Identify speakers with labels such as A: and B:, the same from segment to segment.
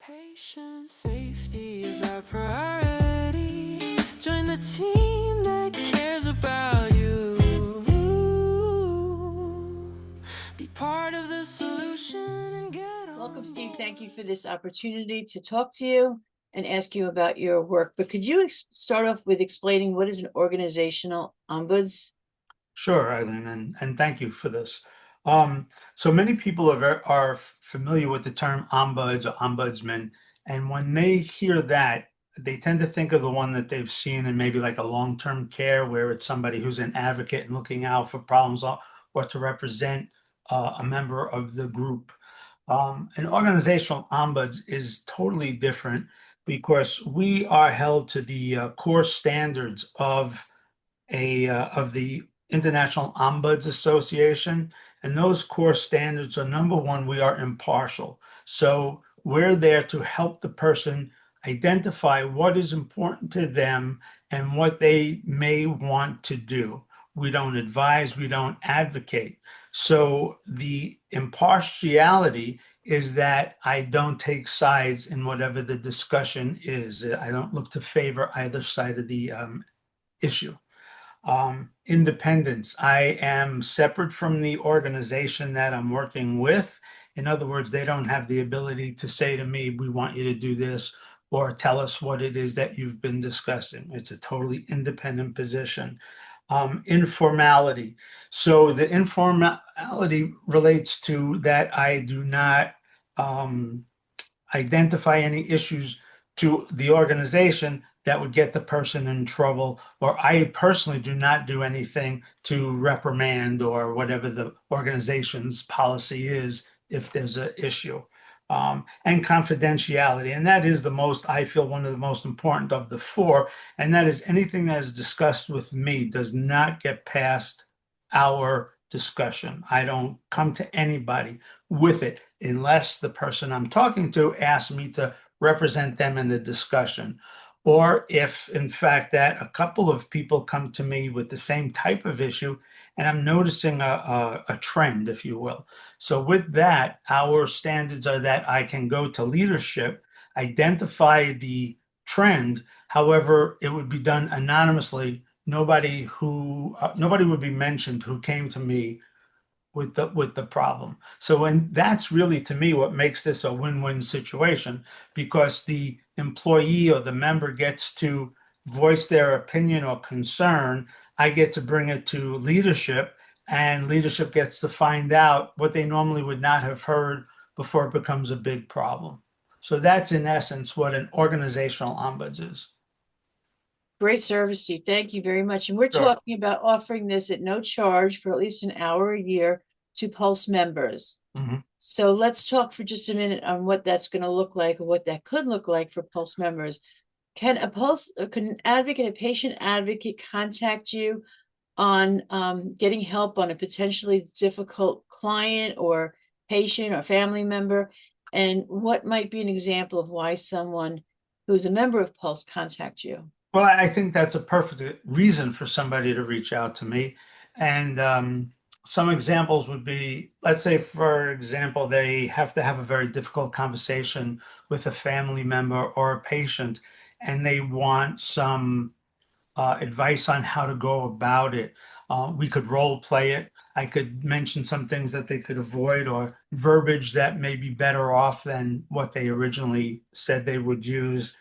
A: Patient safety is our priority. Join the team that cares about you. Be part of the solution and get on.
B: Welcome, Steve. Thank you for this opportunity to talk to you and ask you about your work. But could you start off with explaining what is an organizational ombuds?
C: Sure, Eileen, and thank you for this. So many people are familiar with the term ombuds or ombudsman, and when they hear that, they tend to think of the one that they've seen in maybe like a long-term care, where it's somebody who's an advocate and looking out for problems or to represent a member of the group. An organizational ombuds is totally different because we are held to the core standards of the International Ombuds Association, and those core standards are: number one, we are impartial. So we're there to help the person identify what is important to them and what they may want to do. We don't advise, we don't advocate. So the impartiality is that I don't take sides in whatever the discussion is. I don't look to favor either side of the issue. Independence. I am separate from the organization that I'm working with. In other words, they don't have the ability to say to me, we want you to do this, or tell us what it is that you've been discussing. It's a totally independent position. Informality. So the informality relates to that I do not identify any issues to the organization that would get the person in trouble, or I personally do not do anything to reprimand or whatever the organization's policy is if there's an issue. And confidentiality. And that is the most, I feel, one of the most important of the four. And that is anything that is discussed with me does not get past our discussion. I don't come to anybody with it unless the person I'm talking to asks me to represent them in the discussion. Or if, in fact, that a couple of people come to me with the same type of issue, and I'm noticing a trend, if you will. So with that, our standards are that I can go to leadership, identify the trend. However, it would be done anonymously. Nobody would be mentioned who came to me with the problem. So, and that's really, to me, what makes this a win-win situation, because the employee or the member gets to voice their opinion or concern. I get to bring it to leadership, and leadership gets to find out what they normally would not have heard before it becomes a big problem. So that's in essence what an organizational ombuds is.
B: Great service, Steve. Thank you very much. And we're
C: Sure.
B: talking about offering this at no charge for at least an hour a year to Pulse members.
C: Mhm.
B: So let's talk for just a minute on what that's going to look like, or what that could look like for Pulse members. Can an advocate, a patient advocate, contact you on getting help on a potentially difficult client or patient or family member? And what might be an example of why someone who's a member of Pulse contact you?
C: Well, I think that's a perfect reason for somebody to reach out to me. And some examples would be, let's say, for example, they have to have a very difficult conversation with a family member or a patient, and they want some advice on how to go about it. We could role play it. I could mention some things that they could avoid, or verbiage that may be better off than what they originally said they would use.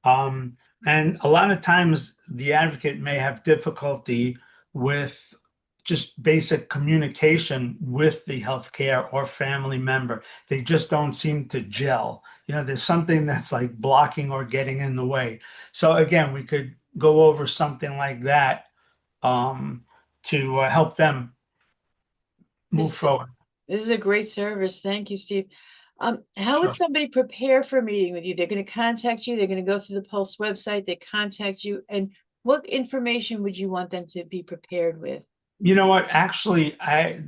C: Um, and a lot of times the advocate may have difficulty with just basic communication with the healthcare or family member. They just don't seem to gel. There's something that's like blocking or getting in the way. So again, we could go over something like that um, to help them move
B: This
C: forward.
B: this is a great service. Thank you, Steve. How would
C: Sure.
B: somebody prepare for a meeting with you? They're going to contact you. They're going to go through the Pulse website. They contact you, and what information would you want them to be prepared with?
C: You know what? Actually, I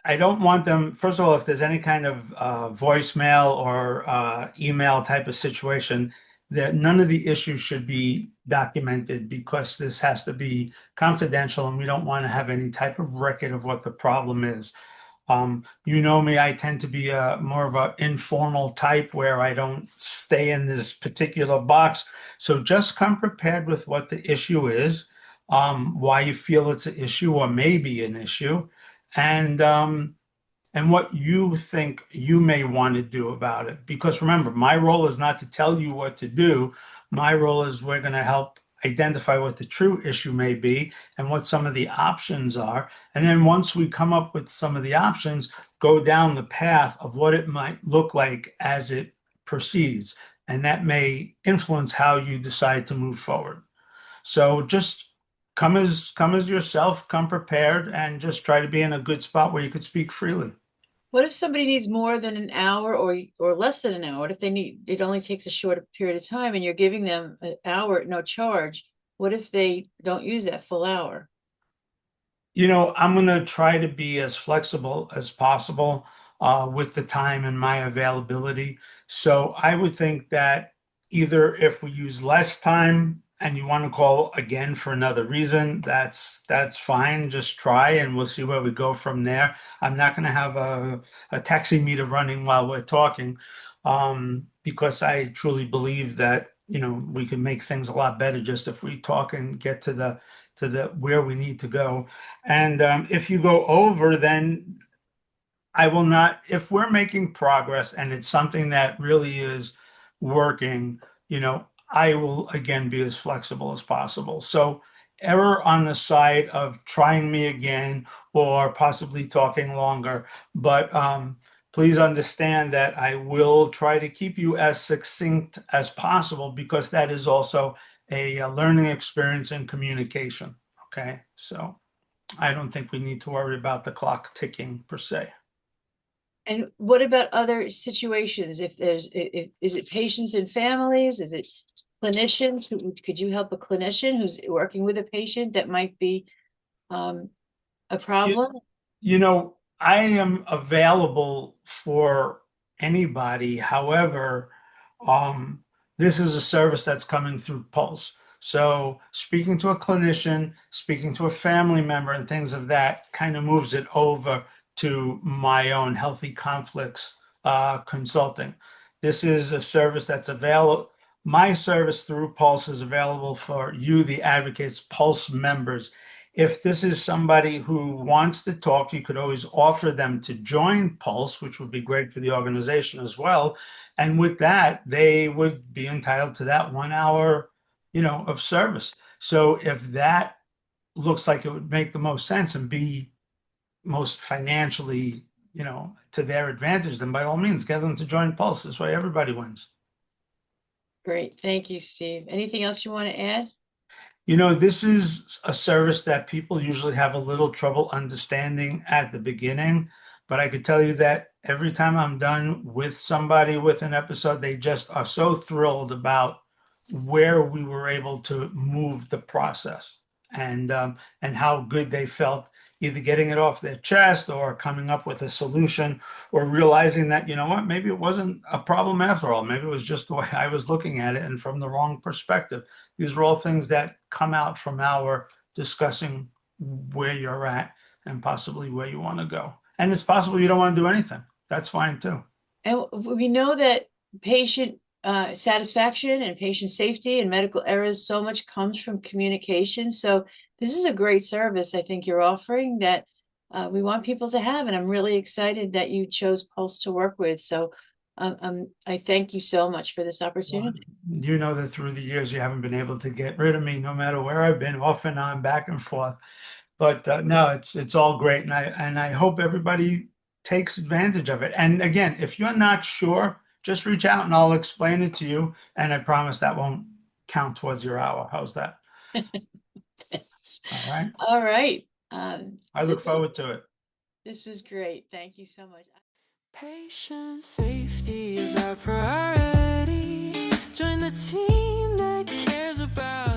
C: don't want them. First of all, if there's any kind of voicemail or email type of situation, that none of the issues should be documented, because this has to be confidential, and we don't want to have any type of record of what the problem is. You know me, I tend to be a more of an informal type where I don't stay in this particular box. So just come prepared with what the issue is, why you feel it's an issue or maybe an issue, and what you think you may want to do about it. Because remember, my role is not to tell you what to do. My role is we're going to help identify what the true issue may be and what some of the options are. And then once we come up with some of the options, go down the path of what it might look like as it proceeds. And that may influence how you decide to move forward. So just come as yourself, come prepared, and just try to be in a good spot where you could speak freely.
B: What if somebody needs more than an hour or less than an hour? What if they need, it only takes a short period of time and you're giving them an hour at no charge? What if they don't use that full hour?
C: I'm going to try to be as flexible as possible with the time and my availability. So I would think that either if we use less time and you want to call again for another reason, that's fine. Just try and we'll see where we go from there. I'm not going to have a taxi meter running while we're talking because I truly believe that, we can make things a lot better just if we talk and get to the where we need to go. And if you go over, then I will not, if we're making progress and it's something that really is working, I will again be as flexible as possible. So error on the side of trying me again or possibly talking longer. But please understand that I will try to keep you as succinct as possible because that is also a learning experience in communication. Okay. So I don't think we need to worry about the clock ticking per se.
B: And what about other situations? If there's, is it patients and families? Is it clinicians? Could you help a clinician who's working with a patient that might be a problem?
C: I am available for anybody. However, this is a service that's coming through Pulse. So speaking to a clinician, speaking to a family member and things of that kind of moves it over to my own Healthy Conflicts consulting. This is a service that's available. My service through Pulse is available for you, the advocates, Pulse members. If this is somebody who wants to talk, you could always offer them to join Pulse, which would be great for the organization as well. And with that, they would be entitled to that 1 hour, of service. So if that looks like it would make the most sense and be most financially, to their advantage, then by all means, get them to join Pulse. This way, everybody wins.
B: Great. Thank you, Steve. Anything else you want to add?
C: This is a service that people usually have a little trouble understanding at the beginning, but I could tell you that every time I'm done with somebody with an episode, they just are so thrilled about where we were able to move the process and how good they felt either getting it off their chest or coming up with a solution or realizing that, what, maybe it wasn't a problem after all. Maybe it was just the way I was looking at it and from the wrong perspective. These are all things that come out from our discussing where you're at and possibly where you want to go. And it's possible you don't want to do anything. That's fine too.
B: And we know that patient satisfaction and patient safety and medical errors, so much comes from communication. So this is a great service I think you're offering that we want people to have. And I'm really excited that you chose Pulse to work with. So I thank you so much for this opportunity.
C: You know that through the years, you haven't been able to get rid of me, no matter where I've been, off and on, back and forth. But no, it's all great, and I hope everybody takes advantage of it. And again, if you're not sure, just reach out and I'll explain it to you. And I promise that won't count towards your hour. How's that? All right.
B: All right.
C: I look forward to it.
B: This was great. Thank you so much.
A: Patient safety is our priority. Join the team that cares about